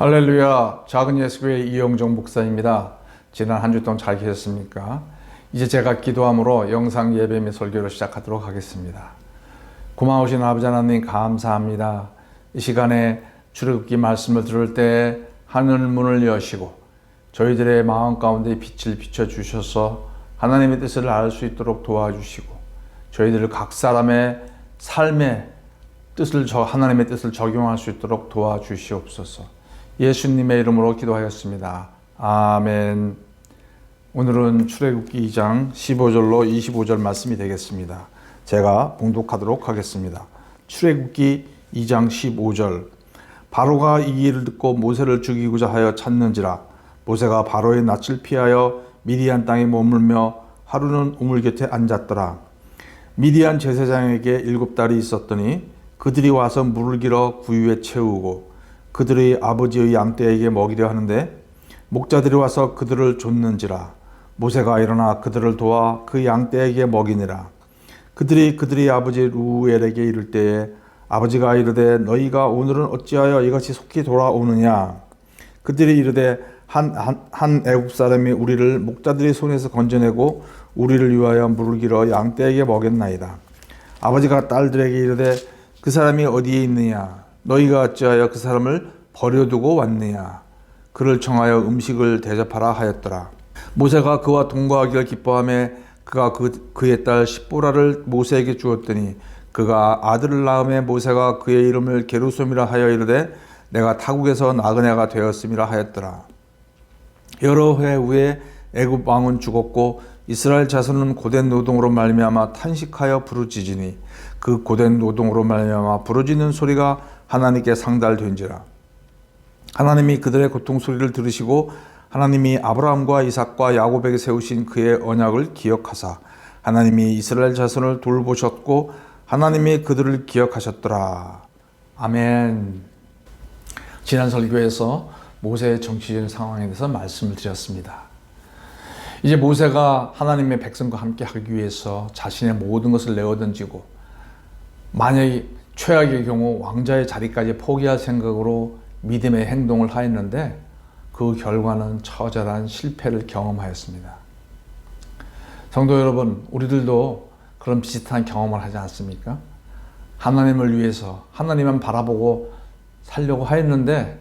할렐루야, 작은 예수교회 이영종 목사입니다. 지난 한 주 동안 잘 계셨습니까? 이제 제가 기도함으로 영상 예배 및 설교를 시작하도록 하겠습니다. 고마우신 아버지 하나님 감사합니다. 이 시간에 출애굽기 말씀을 들을 때 하늘 문을 여시고 저희들의 마음 가운데 빛을 비춰주셔서 하나님의 뜻을 알 수 있도록 도와주시고 저희들을 각 사람의 삶의 뜻을 하나님의 뜻을 적용할 수 있도록 도와주시옵소서. 예수님의 이름으로 기도하였습니다. 아멘. 오늘은 출애굽기 2장 15절로 25절 말씀이 되겠습니다. 제가 봉독하도록 하겠습니다. 출애굽기 2장 15절. 바로가 이 일을 듣고 모세를 죽이고자 하여 찾는지라. 모세가 바로의 낯을 피하여 미디안 땅에 머물며 하루는 우물 곁에 앉았더라. 미디안 제사장에게 7딸이 있었더니 그들이 와서 물을 길어 구유에 채우고 그들의 아버지의 양떼에게 먹이려 하는데 목자들이 와서 그들을 좇는지라. 모세가 일어나 그들을 도와 그 양떼에게 먹이니라. 그들이 아버지 루엘에게 이를 때에 아버지가 이르되 너희가 오늘은 어찌하여 이같이 속히 돌아오느냐. 그들이 이르되 한 애굽 사람이 우리를 목자들의 손에서 건져내고 우리를 위하여 물을 길어 양떼에게 먹였나이다. 아버지가 딸들에게 이르되 그 사람이 어디에 있느냐. 너희가 어찌하여 그 사람을 버려두고 왔느냐. 그를 청하여 음식을 대접하라 하였더라. 모세가 그와 동거하기를 기뻐하며 그가 그의 딸 십보라를 모세에게 주었더니 그가 아들을 낳음에 모세가 그의 이름을 게르솜이라 하여 이르되 내가 타국에서 나그네가 되었음이라 하였더라. 여러 해 후에 애굽 왕은 죽었고 이스라엘 자손은 고된 노동으로 말미암아 탄식하여 부르짖으니 그 고된 노동으로 말미암아 부르짖는 소리가 하나님께 상달된지라. 하나님이 그들의 고통 소리를 들으시고 하나님이 아브라함과 이삭과 야곱에게 세우신 그의 언약을 기억하사 하나님이 이스라엘 자손을 돌보셨고 하나님이 그들을 기억하셨더라. 아멘. 지난 설교에서 모세의 정치적인 상황에 대해서 말씀을 드렸습니다. 이제 모세가 하나님의 백성과 함께 하기 위해서 자신의 모든 것을 내어던지고 만약에 최악의 경우 왕자의 자리까지 포기할 생각으로 믿음의 행동을 하였는데 그 결과는 처절한 실패를 경험하였습니다. 성도 여러분, 우리들도 그런 비슷한 경험을 하지 않습니까? 하나님을 위해서 하나님만 바라보고 살려고 하였는데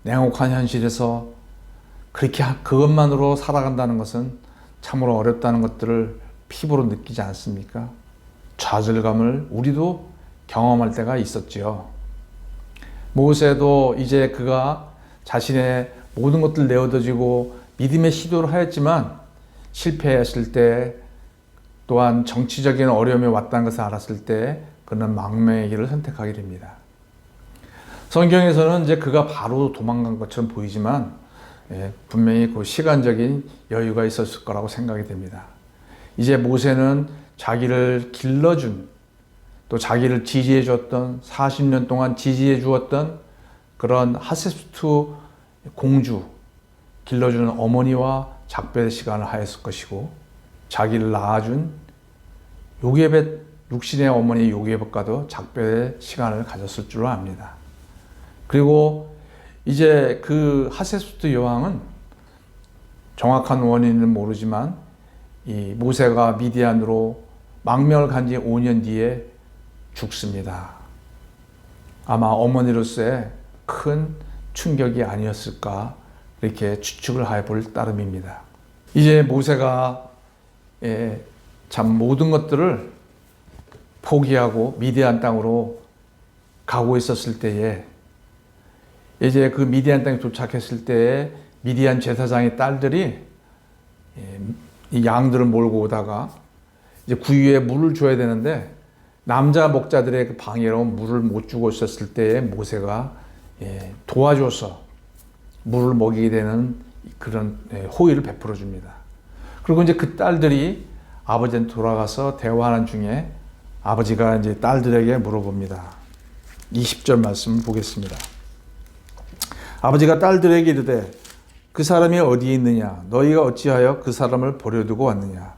냉혹한 현실에서 그렇게 그것만으로 살아간다는 것은 참으로 어렵다는 것들을 피부로 느끼지 않습니까? 좌절감을 우리도 경험할 때가 있었지요. 모세도 이제 그가 자신의 모든 것들 내어던지고 믿음의 시도를 하였지만 실패했을 때 또한 정치적인 어려움이 왔다는 것을 알았을 때 그는 망명의 길을 선택하게 됩니다. 성경에서는 이제 그가 바로 도망간 것처럼 보이지만 분명히 그 시간적인 여유가 있었을 거라고 생각이 됩니다. 이제 모세는 자기를 길러준 또 자기를 지지해 주었던 40년 동안 지지해 주었던 그런 하세스투 공주 길러주는 어머니와 작별의 시간을 하였을 것이고 자기를 낳아준 요게벳 육신의 어머니 요게벳과도 작별의 시간을 가졌을 줄로 압니다. 그리고 이제 그 하세스투 여왕은 정확한 원인은 모르지만 이 모세가 미디안으로 망명을 간 지 5년 뒤에 죽습니다. 아마 어머니로서의 큰 충격이 아니었을까 이렇게 추측을 해볼 따름입니다. 이제 모세가 참 모든 것들을 포기하고 미디안 땅으로 가고 있었을 때에 이제 그 미디안 땅에 도착했을 때에 미디안 제사장의 딸들이 이 양들을 몰고 오다가 이제 구유에 물을 줘야 되는데 남자 목자들의 그 방해로 물을 못 주고 있었을 때에 모세가 도와줘서 물을 먹이게 되는 그런 호의를 베풀어 줍니다. 그리고 이제 그 딸들이 아버지한테 돌아가서 대화하는 중에 아버지가 이제 딸들에게 물어봅니다. 20절 말씀 보겠습니다. 아버지가 딸들에게 이르되 그 사람이 어디에 있느냐? 너희가 어찌하여 그 사람을 버려두고 왔느냐?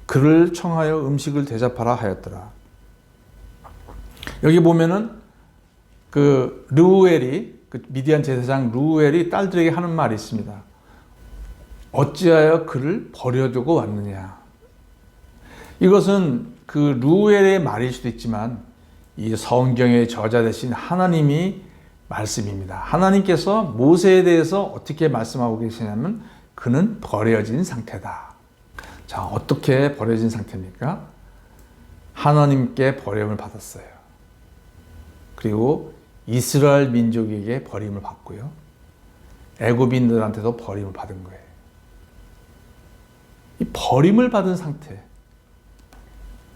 그를 청하여 음식을 대접하라 하였더라. 여기 보면은 그 르우엘이 그 미디안 제사장 루엘이 딸들에게 하는 말이 있습니다. 어찌하여 그를 버려두고 왔느냐. 이것은 그 루엘의 말일 수도 있지만 이 성경의 저자 되신 하나님이 말씀입니다. 하나님께서 모세에 대해서 어떻게 말씀하고 계시냐면 그는 버려진 상태다. 자, 어떻게 버려진 상태입니까? 하나님께 버림을 받았어요. 그리고 이스라엘 민족에게 버림을 받고요. 애굽인들한테도 버림을 받은 거예요. 이 버림을 받은 상태,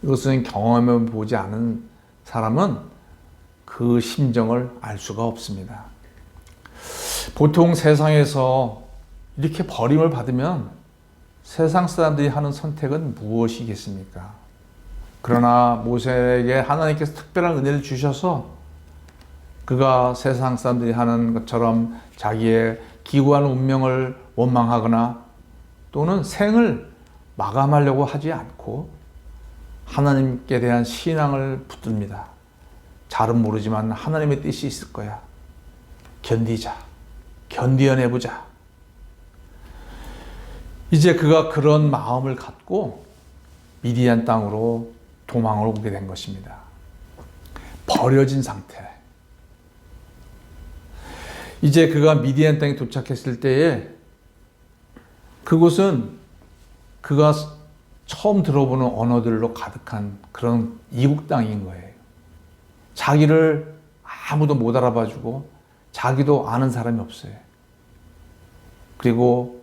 이것은 경험해 보지 않은 사람은 그 심정을 알 수가 없습니다. 보통 세상에서 이렇게 버림을 받으면 세상 사람들이 하는 선택은 무엇이겠습니까? 그러나 모세에게 하나님께서 특별한 은혜를 주셔서 그가 세상 사람들이 하는 것처럼 자기의 기구한 운명을 원망하거나 또는 생을 마감하려고 하지 않고 하나님께 대한 신앙을 붙듭니다. 잘은 모르지만 하나님의 뜻이 있을 거야. 견디자. 견디어내보자. 이제 그가 그런 마음을 갖고 미디안 땅으로 도망을 오게 된 것입니다. 버려진 상태. 이제 그가 미디안 땅에 도착했을 때에 그곳은 그가 처음 들어보는 언어들로 가득한 그런 이국 땅인 거예요. 자기를 아무도 못 알아봐주고 자기도 아는 사람이 없어요. 그리고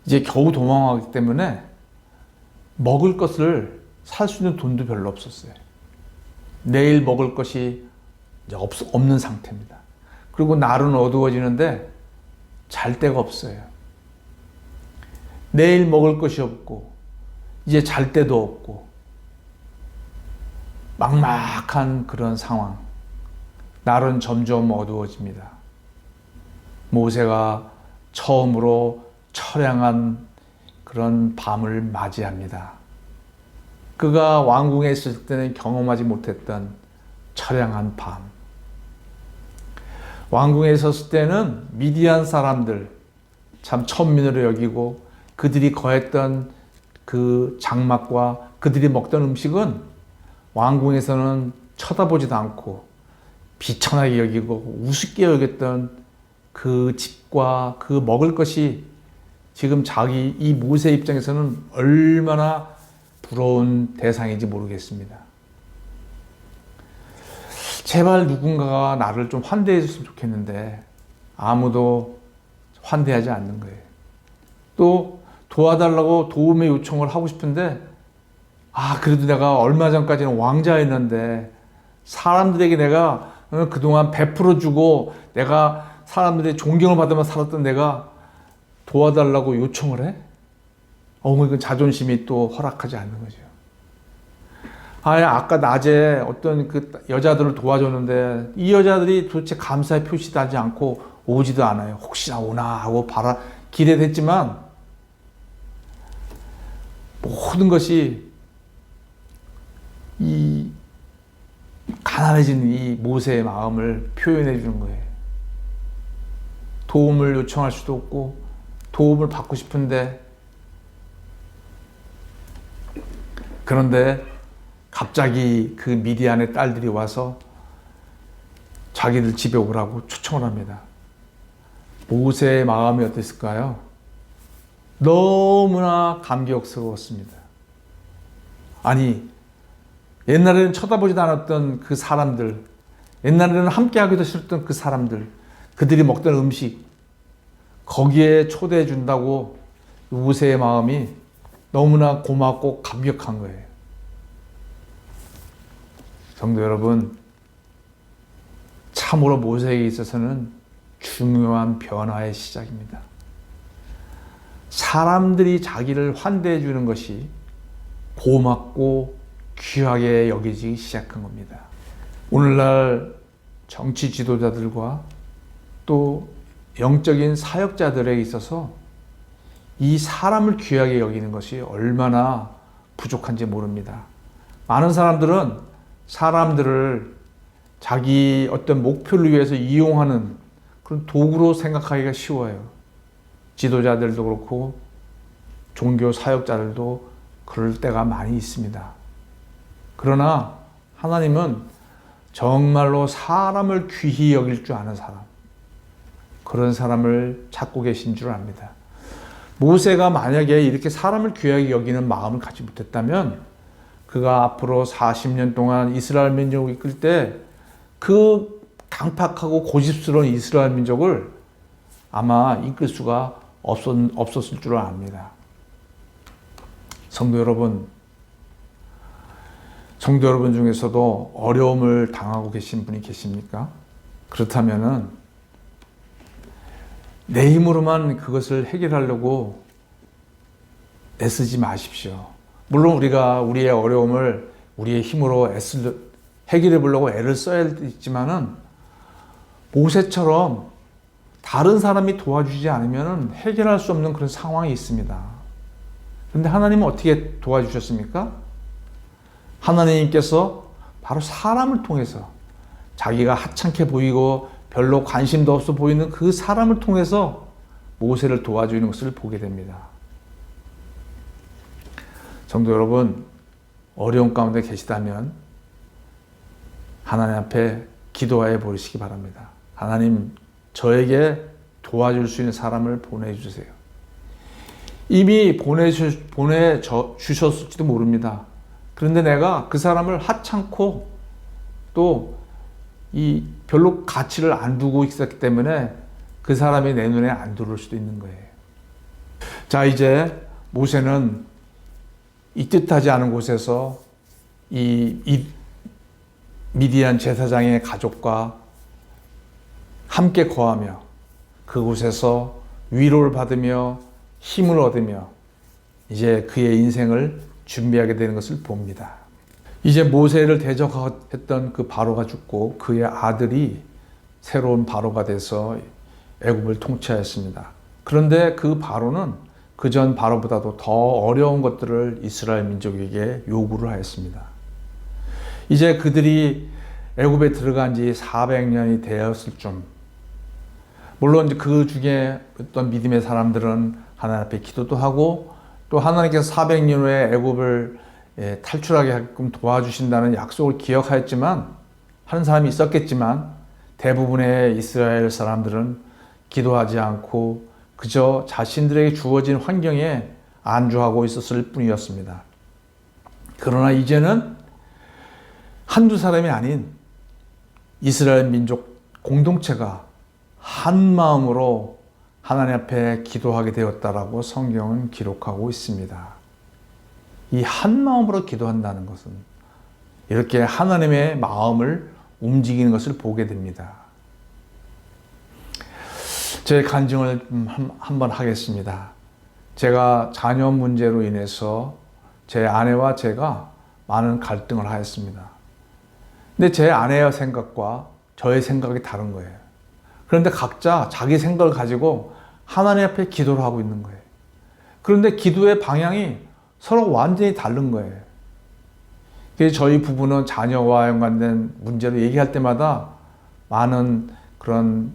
이제 겨우 도망하기 때문에 먹을 것을 살 수 있는 돈도 별로 없었어요. 내일 먹을 것이 이제 없는 상태입니다. 그리고 날은 어두워지는데 잘 데가 없어요. 내일 먹을 것이 없고 이제 잘 데도 없고 막막한 그런 상황. 날은 점점 어두워집니다. 모세가 처음으로 처량한 그런 밤을 맞이합니다. 그가 왕궁에 있을 때는 경험하지 못했던 처량한 밤. 왕궁에 있었을 때는 미디안 사람들 참 천민으로 여기고 그들이 거했던 그 장막과 그들이 먹던 음식은 왕궁에서는 쳐다보지도 않고 비천하게 여기고 우습게 여겼던 그 집과 그 먹을 것이 지금 자기 이 모세 입장에서는 얼마나 부러운 대상인지 모르겠습니다. 제발 누군가가 나를 좀 환대해 줬으면 좋겠는데 아무도 환대하지 않는 거예요. 또 도와달라고 도움의 요청을 하고 싶은데 그래도 내가 얼마 전까지는 왕자였는데 사람들에게 내가 그동안 베풀어주고 내가 사람들의 존경을 받으며 살았던 내가 도와달라고 요청을 해? 이건 자존심이 또 허락하지 않는 거죠. 아까 낮에 어떤 그 여자들을 도와줬는데 이 여자들이 도대체 감사의 표시도 하지 않고 오지도 않아요. 혹시나 오나 하고 기대했지만 모든 것이 이 가난해진 이 모세의 마음을 표현해 주는 거예요. 도움을 요청할 수도 없고 도움을 받고 싶은데 그런데 갑자기 그 미디안의 딸들이 와서 자기들 집에 오라고 초청을 합니다. 모세의 마음이 어땠을까요? 너무나 감격스러웠습니다. 아니, 옛날에는 쳐다보지도 않았던 그 사람들, 옛날에는 함께하기도 싫었던 그 사람들, 그들이 먹던 음식, 거기에 초대해 준다고 모세의 마음이 너무나 고맙고 감격한 거예요. 성도 여러분, 참으로 모세에게 있어서는 중요한 변화의 시작입니다. 사람들이 자기를 환대해 주는 것이 고맙고 귀하게 여기기 시작한 겁니다. 오늘날 정치 지도자들과 또 영적인 사역자들에게 있어서 이 사람을 귀하게 여기는 것이 얼마나 부족한지 모릅니다. 많은 사람들은 사람들을 자기 어떤 목표를 위해서 이용하는 그런 도구로 생각하기가 쉬워요. 지도자들도 그렇고 종교 사역자들도 그럴 때가 많이 있습니다. 그러나 하나님은 정말로 사람을 귀히 여길 줄 아는 사람, 그런 사람을 찾고 계신 줄 압니다. 모세가 만약에 이렇게 사람을 귀하게 여기는 마음을 갖지 못했다면 그가 앞으로 40년 동안 이스라엘 민족을 이끌 때 그 강팍하고 고집스러운 이스라엘 민족을 아마 이끌 수가 없었을 줄 압니다. 성도 여러분 중에서도 어려움을 당하고 계신 분이 계십니까? 그렇다면은 내 힘으로만 그것을 해결하려고 애쓰지 마십시오. 물론 우리가 우리의 어려움을 우리의 힘으로 해결해 보려고 애를 써야 있지만은 모세처럼 다른 사람이 도와주지 않으면 해결할 수 없는 그런 상황이 있습니다. 그런데 하나님은 어떻게 도와주셨습니까? 하나님께서 바로 사람을 통해서 자기가 하찮게 보이고 별로 관심도 없어 보이는 그 사람을 통해서 모세를 도와주는 것을 보게 됩니다. 성도 여러분, 어려운 가운데 계시다면 하나님 앞에 기도하여 보시기 바랍니다. 하나님, 저에게 도와줄 수 있는 사람을 보내주세요. 이미 보내주셨을지도 모릅니다. 그런데 내가 그 사람을 하찮고 또 별로 가치를 안 두고 있었기 때문에 그 사람이 내 눈에 안 들어올 수도 있는 거예요. 자, 이제 모세는 이 뜻하지 않은 곳에서 이 미디안 제사장의 가족과 함께 거하며 그곳에서 위로를 받으며 힘을 얻으며 이제 그의 인생을 준비하게 되는 것을 봅니다. 이제 모세를 대적했던 그 바로가 죽고 그의 아들이 새로운 바로가 돼서 애굽을 통치하였습니다. 그런데 그 바로는 그전 바로보다도 더 어려운 것들을 이스라엘 민족에게 요구를 하였습니다. 이제 그들이 애굽에 들어간 지 400년이 되었을 쯤, 물론 그 중에 어떤 믿음의 사람들은 하나님 앞에 기도도 하고 또 하나님께서 400년 후에 애굽을 탈출하게 하게끔 도와주신다는 약속을 기억하였지만 하는 사람이 있었겠지만 대부분의 이스라엘 사람들은 기도하지 않고 그저 자신들에게 주어진 환경에 안주하고 있었을 뿐이었습니다. 그러나 이제는 한두 사람이 아닌 이스라엘 민족 공동체가 한 마음으로 하나님 앞에 기도하게 되었다라고 성경은 기록하고 있습니다. 이 한 마음으로 기도한다는 것은 이렇게 하나님의 마음을 움직이는 것을 보게 됩니다. 제 간증을 한번 하겠습니다. 제가 자녀 문제로 인해서 제 아내와 제가 많은 갈등을 하였습니다. 근데 제 아내의 생각과 저의 생각이 다른 거예요. 그런데 각자 자기 생각을 가지고 하나님 앞에 기도를 하고 있는 거예요. 그런데 기도의 방향이 서로 완전히 다른 거예요. 그래서 저희 부부는 자녀와 연관된 문제로 얘기할 때마다 많은 그런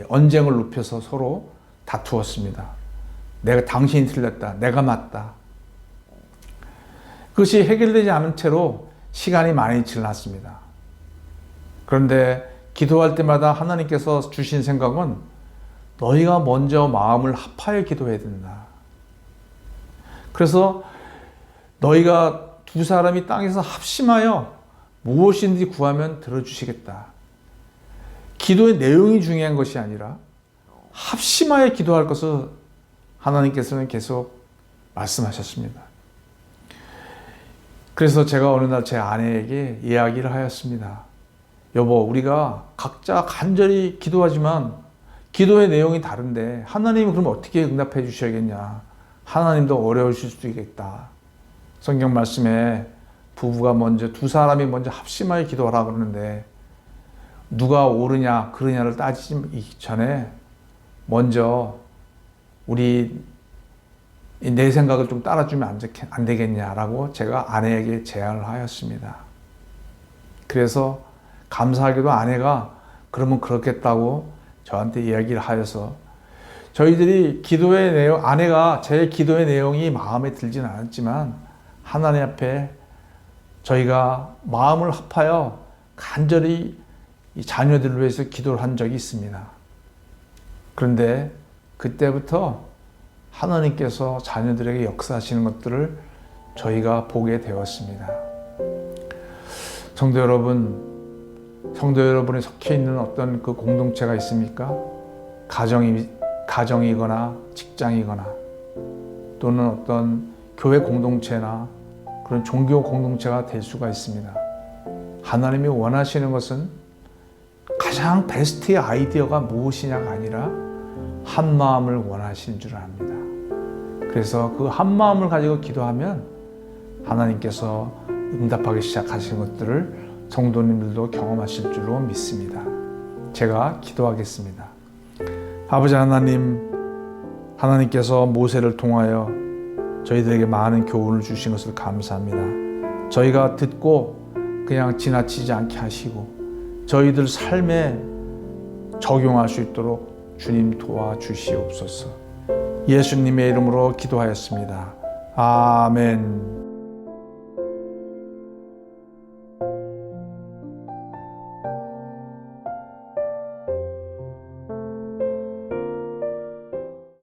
언쟁을 높여서 서로 다투었습니다. 당신이 틀렸다. 내가 맞다. 그것이 해결되지 않은 채로 시간이 많이 지났습니다. 그런데 기도할 때마다 하나님께서 주신 생각은 너희가 먼저 마음을 합하여 기도해야 된다. 그래서 너희가 두 사람이 땅에서 합심하여 무엇인지 구하면 들어주시겠다. 기도의 내용이 중요한 것이 아니라 합심하여 기도할 것을 하나님께서는 계속 말씀하셨습니다. 그래서 제가 어느 날 제 아내에게 이야기를 하였습니다. 여보, 우리가 각자 간절히 기도하지만 기도의 내용이 다른데 하나님이 그럼 어떻게 응답해 주셔야겠냐. 하나님도 어려우실 수도 있겠다. 성경 말씀에 부부가 두 사람이 먼저 합심하여 기도하라 그러는데 누가 옳으냐 그르냐를 따지기 전에 먼저 내 생각을 좀 따라주면 안 되겠냐라고 제가 아내에게 제안을 하였습니다. 그래서 감사하게도 아내가 그러면 그렇겠다고 저한테 이야기를 하여서 저희들이 기도의 내용, 아내가 제 기도의 내용이 마음에 들진 않았지만 하나님 앞에 저희가 마음을 합하여 간절히 이 자녀들을 위해서 기도를 한 적이 있습니다. 그런데 그때부터 하나님께서 자녀들에게 역사하시는 것들을 저희가 보게 되었습니다. 성도 여러분이 속해 있는 어떤 그 공동체가 있습니까? 가정이거나 직장이거나 또는 어떤 교회 공동체나 그런 종교 공동체가 될 수가 있습니다. 하나님이 원하시는 것은 가장 베스트의 아이디어가 무엇이냐가 아니라 한 마음을 원하시는 줄 압니다. 그래서 그 한 마음을 가지고 기도하면 하나님께서 응답하기 시작하신 것들을 성도님들도 경험하실 줄로 믿습니다. 제가 기도하겠습니다. 아버지 하나님, 하나님께서 모세를 통하여 저희들에게 많은 교훈을 주신 것을 감사합니다. 저희가 듣고 그냥 지나치지 않게 하시고 저희들 삶에 적용할 수 있도록 주님 도와주시옵소서. 예수님의 이름으로 기도하였습니다. 아멘.